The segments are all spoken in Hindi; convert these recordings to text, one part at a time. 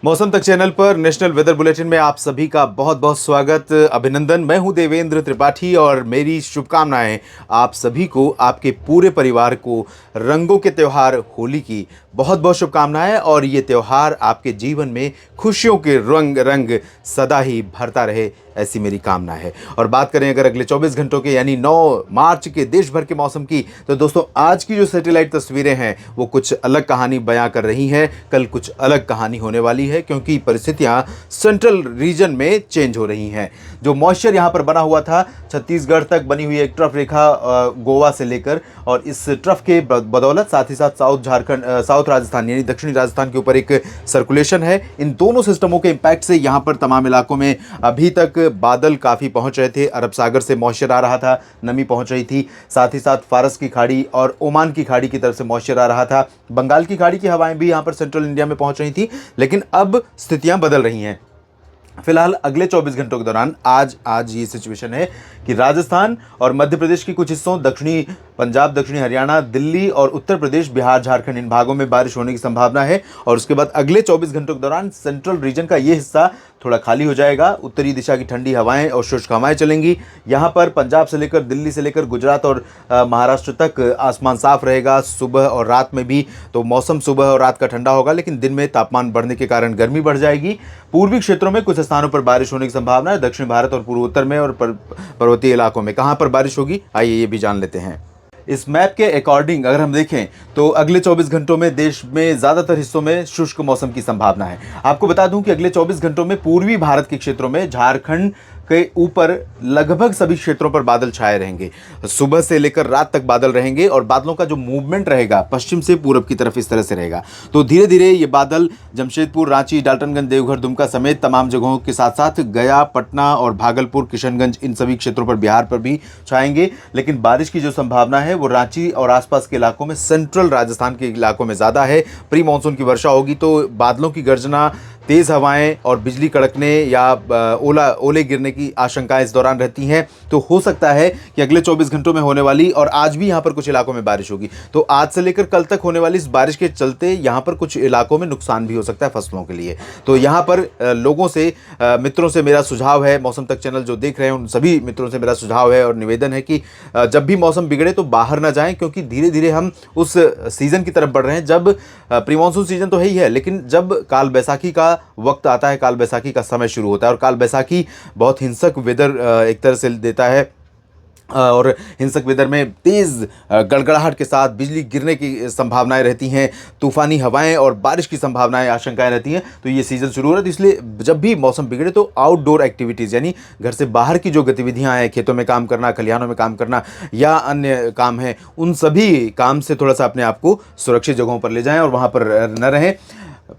मौसम तक चैनल पर नेशनल वेदर बुलेटिन में आप सभी का बहुत बहुत स्वागत, अभिनंदन। मैं हूं देवेंद्र त्रिपाठी और मेरी शुभकामनाएं आप सभी को, आपके पूरे परिवार को रंगों के त्यौहार होली की बहुत बहुत शुभकामनाएं। और ये त्यौहार आपके जीवन में खुशियों के रंग रंग सदा ही भरता रहे, ऐसी मेरी कामना है। और बात करें अगर अगले 24 घंटों के यानी 9 मार्च के देश भर के मौसम की, तो दोस्तों आज की जो सैटेलाइट तस्वीरें हैं वो कुछ अलग कहानी बयां कर रही हैं। कल कुछ अलग कहानी होने वाली है, क्योंकि परिस्थितियां सेंट्रल रीजन में चेंज हो रही हैं। जो मॉइस्चर यहां पर बना हुआ था, छत्तीसगढ़ तक बनी हुई एक ट्रफ रेखा गोवा से लेकर, और इस ट्रफ के बदौलत साथ ही साथ साउथ राजस्थान यानी दक्षिणी राजस्थान के ऊपर एक सर्कुलेशन है। इन दोनों सिस्टमों के इंपैक्ट से यहां पर तमाम इलाकों में अभी तक बादल काफ़ी पहुंच रहे थे। अरब सागर से मॉइस्चर आ रहा था, नमी पहुंच रही थी। साथ ही साथ फारस की खाड़ी और ओमान की खाड़ी की तरफ से मॉइस्चर आ रहा था। बंगाल की खाड़ी की हवाएं भी यहां पर सेंट्रल इंडिया में पहुंच रही थी, लेकिन अब स्थितियां बदल रही हैं। फिलहाल अगले 24 घंटों के दौरान आज ये सिचुएशन है कि राजस्थान और मध्य प्रदेश के कुछ हिस्सों, दक्षिणी पंजाब, दक्षिणी हरियाणा, दिल्ली और उत्तर प्रदेश, बिहार, झारखंड, इन भागों में बारिश होने की संभावना है। और उसके बाद अगले 24 घंटों के दौरान सेंट्रल रीजन का ये हिस्सा थोड़ा खाली हो जाएगा। उत्तरी दिशा की ठंडी हवाएं और शुष्क हवाएं चलेंगी। यहाँ पर पंजाब से लेकर दिल्ली से लेकर गुजरात और महाराष्ट्र तक आसमान साफ रहेगा। सुबह और रात में भी तो मौसम सुबह और रात का ठंडा होगा, लेकिन दिन में तापमान बढ़ने के कारण गर्मी बढ़ जाएगी। पूर्वी क्षेत्रों में कुछ स्थानों पर बारिश होने की संभावना है। दक्षिण भारत और पूर्वोत्तर में और पर्वतीय इलाकों में कहां पर बारिश होगी, आइए ये भी जान लेते हैं। इस मैप के अकॉर्डिंग अगर हम देखें तो अगले 24 घंटों में देश में ज़्यादातर हिस्सों में शुष्क मौसम की संभावना है। आपको बता दूं कि अगले 24 घंटों में पूर्वी भारत के क्षेत्रों में, झारखंड के ऊपर लगभग सभी क्षेत्रों पर बादल छाए रहेंगे। सुबह से लेकर रात तक बादल रहेंगे और बादलों का जो मूवमेंट रहेगा पश्चिम से पूरब की तरफ इस तरह से रहेगा। तो धीरे धीरे ये बादल जमशेदपुर, रांची, डाल्टनगंज, देवघर, दुमका समेत तमाम जगहों के साथ साथ गया, पटना और भागलपुर, किशनगंज, इन सभी क्षेत्रों पर, बिहार पर भी छाएंगे। लेकिन बारिश की जो संभावना है वो रांची और आसपास के इलाकों में, सेंट्रल राजस्थान के इलाकों में ज़्यादा है। प्री मानसून की वर्षा होगी तो बादलों की गर्जना, तेज़ हवाएं और बिजली कड़कने या ओले गिरने की आशंकाएं इस दौरान रहती हैं। तो हो सकता है कि अगले 24 घंटों में होने वाली, और आज भी यहां पर कुछ इलाकों में बारिश होगी, तो आज से लेकर कल तक होने वाली इस बारिश के चलते यहां पर कुछ इलाकों में नुकसान भी हो सकता है फसलों के लिए। तो यहां पर लोगों से, मित्रों से मेरा सुझाव है, मौसम तक चैनल जो देख रहे हैं उन सभी मित्रों से मेरा सुझाव है और निवेदन है कि जब भी मौसम बिगड़े तो बाहर ना जाएं, क्योंकि धीरे धीरे हम उस सीज़न की तरफ बढ़ रहे हैं जब प्री मानसून सीजन तो है ही है, लेकिन जब काल बैसाखी का वक्त आता है, काल बैसाखी का समय शुरू होता है। और काल बैसाखी बहुत हिंसक वेदर एक तरह से देता है, और हिंसक वेदर में तेज़ गड़गड़ाहट के साथ बिजली गिरने की संभावनाएं रहती हैं, तूफ़ानी हवाएं और बारिश की संभावनाएं, आशंकाएं रहती हैं। तो ये सीज़न शुरू हो रहा है, तो इसलिए जब भी मौसम बिगड़े तो आउटडोर एक्टिविटीज़ यानी घर से बाहर की जो गतिविधियां हैं, खेतों में काम करना, खलिहानों में काम करना या अन्य काम हैं, उन सभी काम से थोड़ा सा अपने आप को सुरक्षित जगहों पर ले जाएँ और वहाँ पर न रहें।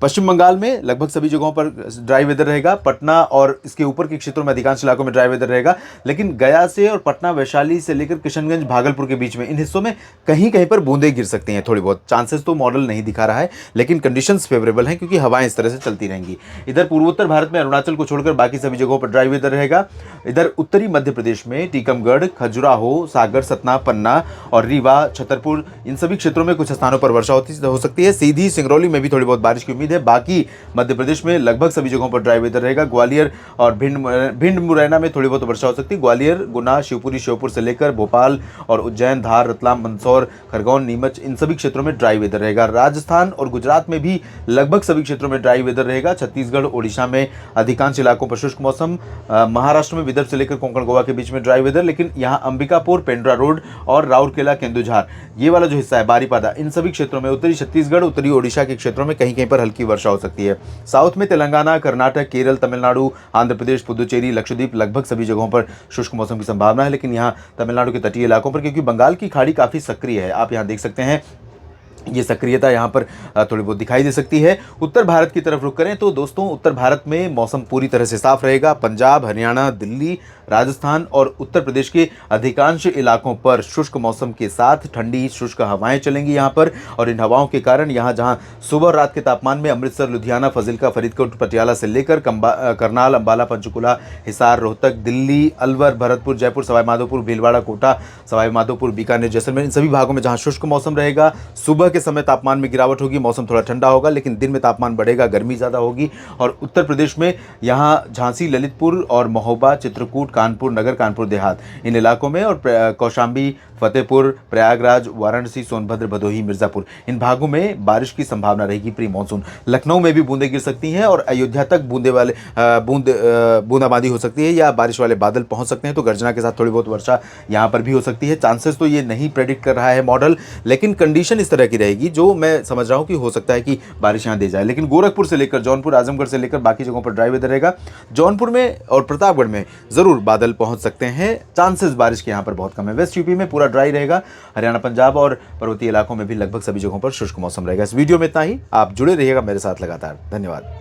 पश्चिम बंगाल में लगभग सभी जगहों पर ड्राई वेदर रहेगा। पटना और इसके ऊपर के क्षेत्रों में अधिकांश इलाकों में ड्राई वेदर रहेगा, लेकिन गया से और पटना, वैशाली से लेकर किशनगंज, भागलपुर के बीच में इन हिस्सों में कहीं कहीं पर बूंदें गिर सकती हैं। थोड़ी बहुत चांसेस तो मॉडल नहीं दिखा रहा है, लेकिन कंडीशंस फेवरेबल हैं क्योंकि हवाएं इस तरह से चलती रहेंगी। इधर पूर्वोत्तर भारत में अरुणाचल को छोड़कर बाकी सभी जगहों पर ड्राई वेदर रहेगा। इधर उत्तरी मध्य प्रदेश में टीकमगढ़, खजुराहो, सागर, सतना, पन्ना और रीवा, छतरपुर, इन सभी क्षेत्रों में कुछ स्थानों पर वर्षा हो सकती है। सीधी, सिंगरौली में भी थोड़ी बहुत बारिश की उम्मीद है। बाकी मध्य प्रदेश में लगभग सभी जगहों पर ड्राई वेदर रहेगा। ग्वालियर और भिंड मुरैना में थोड़ी बहुत वर्षा हो सकती है। ग्वालियर, गुना, शिवपुरी, श्योपुर से लेकर भोपाल और उज्जैन, धार, रतलाम, मंदसौर, खरगोन, नीमच, इन सभी क्षेत्रों में ड्राई वेदर रहेगा। राजस्थान और गुजरात में भी लगभग सभी क्षेत्रों में ड्राई वेदर रहेगा। छत्तीसगढ़, ओडिशा में अधिकांश इलाकों पर शुष्क मौसम। महाराष्ट्र में विदर्भ से लेकर कोंकण, गोवा के बीच में ड्राई वेदर, लेकिन यहाँ अंबिकापुर, पेंड्रा रोड और राउरकेला, केंदुझार, ये वाला जो हिस्सा है बारीपादा, इन सभी क्षेत्रों में, उत्तरी छत्तीसगढ़, उत्तरी ओडिशा के क्षेत्रों में कहीं कहीं पर हल्की वर्षा हो सकती है। साउथ में तेलंगाना, कर्नाटक, केरल, तमिलनाडु, आंध्र प्रदेश, पुदुचेरी, लक्षद्वीप, लगभग सभी जगहों पर शुष्क मौसम की संभावना है। लेकिन यहाँ तमिलनाडु के तटीय इलाकों पर, क्योंकि बंगाल की खाड़ी काफ़ी सक्रिय है, आप यहाँ देख सकते हैं, ये सक्रियता यहाँ पर थोड़ी बहुत दिखाई दे सकती है। उत्तर भारत की तरफ रुख करें तो दोस्तों उत्तर भारत में मौसम पूरी तरह से साफ रहेगा। पंजाब, हरियाणा, दिल्ली, राजस्थान और उत्तर प्रदेश के अधिकांश इलाकों पर शुष्क मौसम के साथ ठंडी शुष्क हवाएं चलेंगी यहाँ पर, और इन हवाओं के कारण यहाँ जहाँ सुबह और रात के तापमान में अमृतसर, लुधियाना, फजिल्का, फरीदकोट, पटियाला से लेकर करनाल, अंबाला, पंचकुला, हिसार, रोहतक, दिल्ली, अलवर, भरतपुर, जयपुर, सवाई माधोपुर, भीलवाड़ा, कोटा, सवाई माधोपुर, बीकानेर, जैसलमेर, इन सभी भागों में जहाँ शुष्क मौसम रहेगा, सुबह के समय तापमान में गिरावट होगी, मौसम थोड़ा ठंडा होगा, लेकिन दिन में तापमान बढ़ेगा, गर्मी ज़्यादा होगी। और उत्तर प्रदेश में यहाँ झांसी, ललितपुर और महोबा, चित्रकूट, कानपुर नगर, कानपुर देहात, इन इलाकों में, और कौशाम्बी, फतेहपुर, प्रयागराज, वाराणसी, सोनभद्र, भदोही, मिर्जापुर, इन भागों में बारिश की संभावना रहेगी प्री मानसून। लखनऊ में भी बूंदें गिर सकती हैं और अयोध्या तक बूंदाबांदी हो सकती है या बारिश वाले बादल पहुंच सकते हैं, तो गर्जना के साथ थोड़ी बहुत वर्षा यहाँ पर भी हो सकती है। चांसेस तो ये नहीं प्रेडिक्ट कर रहा है मॉडल, लेकिन कंडीशन इस तरह की रहेगी जो मैं समझ रहा हूँ कि हो सकता है कि बारिश यहाँ दे जाए। लेकिन गोरखपुर से लेकर जौनपुर, आजमगढ़ से लेकर बाकी जगहों पर ड्राई वेदर रहेगा। जौनपुर में और प्रतापगढ़ में जरूर बादल पहुंच सकते हैं, चांसेस बारिश के यहाँ पर बहुत कम है। वेस्ट यूपी में पूरा ड्राई रहेगा, हरियाणा, पंजाब और पर्वतीय इलाकों में भी लगभग सभी जगहों पर शुष्क मौसम रहेगा। इस वीडियो में इतना ही। आप जुड़े रहिएगा मेरे साथ लगातार। धन्यवाद।